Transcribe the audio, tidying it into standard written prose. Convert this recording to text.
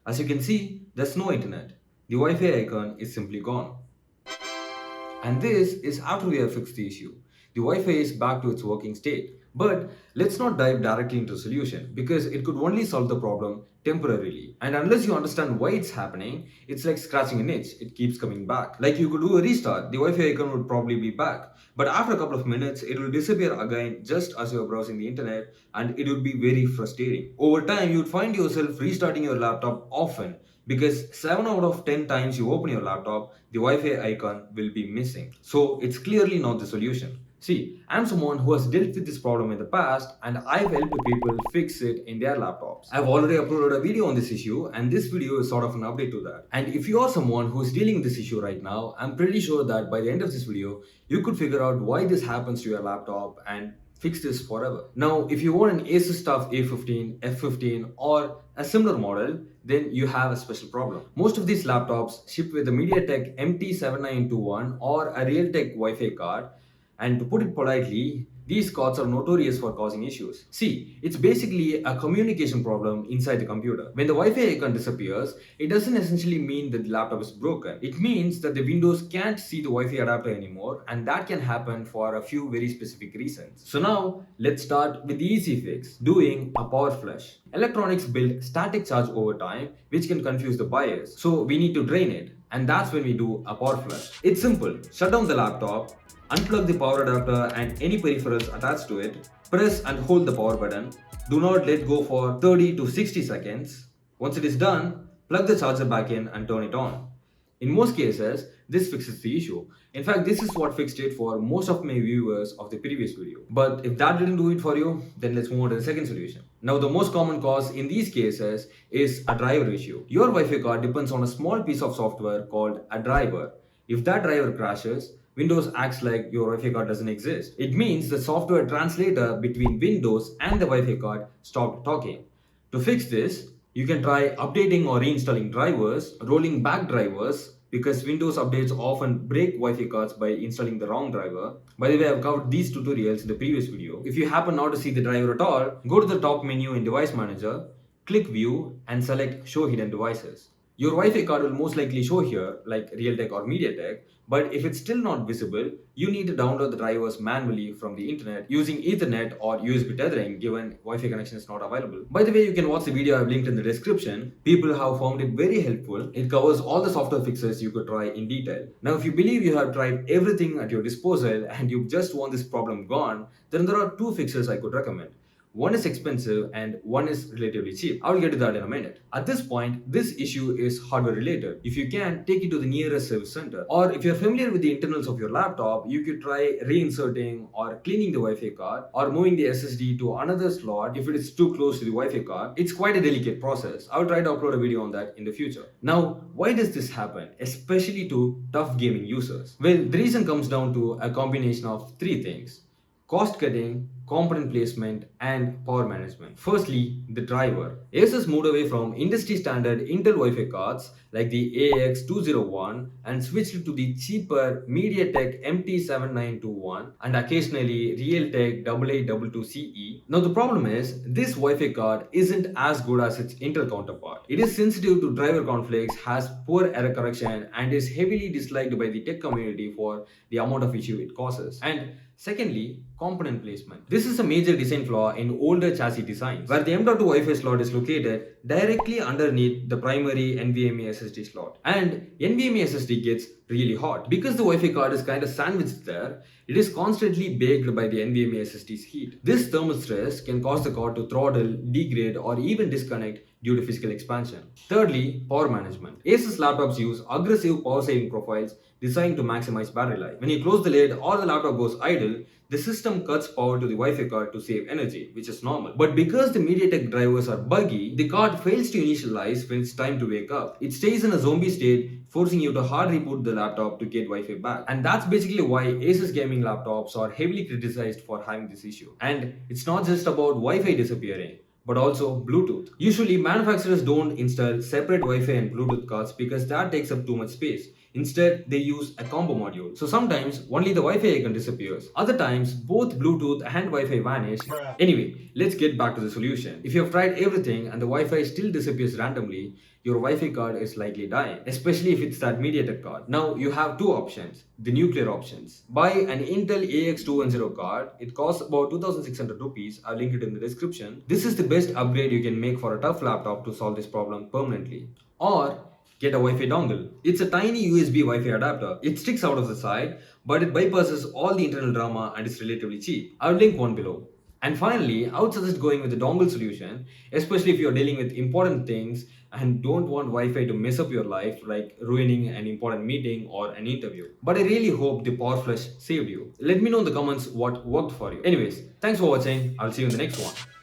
As you can see, there's no internet. The Wi-Fi icon is simply gone. And this is after we have fixed the issue. The Wi-Fi is back to its working state. But let's not dive directly into the solution because it could only solve the problem temporarily. And unless you understand why it's happening, it's like scratching an itch. It keeps coming back. Like you could do a restart, the Wi-Fi icon would probably be back. But after a couple of minutes, it will disappear again just as you are browsing the internet, and it would be very frustrating. Over time, you'd find yourself restarting your laptop often because 7 out of 10 times you open your laptop, the Wi-Fi icon will be missing. So it's clearly not the solution. See, I'm someone who has dealt with this problem in the past and I've helped people fix it in their laptops. I've already uploaded a video on this issue and this video is sort of an update to that. And if you are someone who is dealing with this issue right now, I'm pretty sure that by the end of this video, you could figure out why this happens to your laptop and fix this forever. Now, if you want an ASUS TUF A15, F15 or a similar model, then you have a special problem. Most of these laptops ship with a MediaTek MT7921 or a Realtek Wi-Fi card, and to put it politely, these cards are notorious for causing issues. See, it's basically a communication problem inside the computer. When the Wi-Fi icon disappears, it doesn't essentially mean that the laptop is broken. It means that the Windows can't see the Wi-Fi adapter anymore, and that can happen for a few very specific reasons. So now, let's start with the easy fix, doing a power flush. Electronics build static charge over time, which can confuse the buyers. So we need to drain it, and that's when we do a power flush. It's simple. Shut down the laptop, unplug the power adapter and any peripherals attached to it, press and hold the power button. Do not let go for 30 to 60 seconds. Once it is done, plug the charger back in and turn it on. In most cases, this fixes the issue. In fact, this is what fixed it for most of my viewers of the previous video. But if that didn't do it for you, then let's move on to the second solution. Now, the most common cause in these cases is a driver issue. Your Wi-Fi card depends on a small piece of software called a driver. If that driver crashes, Windows acts like your Wi-Fi card doesn't exist. It means the software translator between Windows and the Wi-Fi card stopped talking. To fix this, you can try updating or reinstalling drivers, rolling back drivers, because Windows updates often break Wi-Fi cards by installing the wrong driver. By the way, I've covered these tutorials in the previous video. If you happen not to see the driver at all, go to the top menu in Device Manager, click View and select Show Hidden Devices. Your Wi-Fi card will most likely show here, like Realtek or MediaTek, but if it's still not visible, you need to download the drivers manually from the internet using Ethernet or USB tethering given Wi-Fi connection is not available. By the way, you can watch the video I've linked in the description. People have found it very helpful. It covers all the software fixes you could try in detail. Now, if you believe you have tried everything at your disposal and you just want this problem gone, then there are two fixes I could recommend. One is expensive and one is relatively cheap. I'll get to that in a minute. At this point, this issue is hardware related. If you can, take it to the nearest service center. Or if you're familiar with the internals of your laptop, you could try reinserting or cleaning the Wi-Fi card or moving the SSD to another slot if it is too close to the Wi-Fi card. It's quite a delicate process. I'll try to upload a video on that in the future. Now, why does this happen, especially to TUF Gaming users? Well, the reason comes down to a combination of three things: cost cutting, component placement, and power management. Firstly, the driver. ASUS moved away from industry standard Intel Wi-Fi cards like the AX201 and switched to the cheaper MediaTek MT7921 and occasionally Realtek AA22CE. Now the problem is, this Wi-Fi card isn't as good as its Intel counterpart. It is sensitive to driver conflicts, has poor error correction, and is heavily disliked by the tech community for the amount of issue it causes. And secondly, component placement. This is a major design flaw in older chassis designs, where the M.2 Wi-Fi slot is located directly underneath the primary NVMe SSD slot. And NVMe SSD gets really hot. Because the Wi-Fi card is kind of sandwiched there, it is constantly baked by the NVMe SSD's heat. This thermal stress can cause the card to throttle, degrade, or even disconnect due to physical expansion. Thirdly, power management. ASUS laptops use aggressive power saving profiles designed to maximize battery life. When you close the lid or the laptop goes idle, the system cuts power to the Wi-Fi card to save energy, which is normal. But because the MediaTek drivers are buggy, the card fails to initialize when it's time to wake up. It stays in a zombie state, forcing you to hard reboot the laptop to get Wi-Fi back. And that's basically why ASUS gaming laptops are heavily criticized for having this issue. And it's not just about Wi-Fi disappearing, but also Bluetooth. Usually, manufacturers don't install separate Wi-Fi and Bluetooth cards because that takes up too much space. Instead, they use a combo module. So sometimes only the Wi-Fi icon disappears. Other times, both Bluetooth and Wi-Fi vanish. Anyway, let's get back to the solution. If you have tried everything and the Wi-Fi still disappears randomly, your Wi-Fi card is likely dying, especially if it's that MediaTek card. Now you have two options, the nuclear options. Buy an Intel AX210 card. It costs about 2600 rupees. I'll link it in the description. This is the best upgrade you can make for a tough laptop to solve this problem permanently. Or get a Wi-Fi dongle. It's a tiny USB Wi-Fi adapter. It sticks out of the side, but it bypasses all the internal drama and is relatively cheap. I'll link one below. And finally, I would suggest going with the dongle solution, especially if you're dealing with important things and don't want Wi-Fi to mess up your life, like ruining an important meeting or an interview. But I really hope the Power Flush saved you. Let me know in the comments what worked for you. Anyways, thanks for watching. I'll see you in the next one.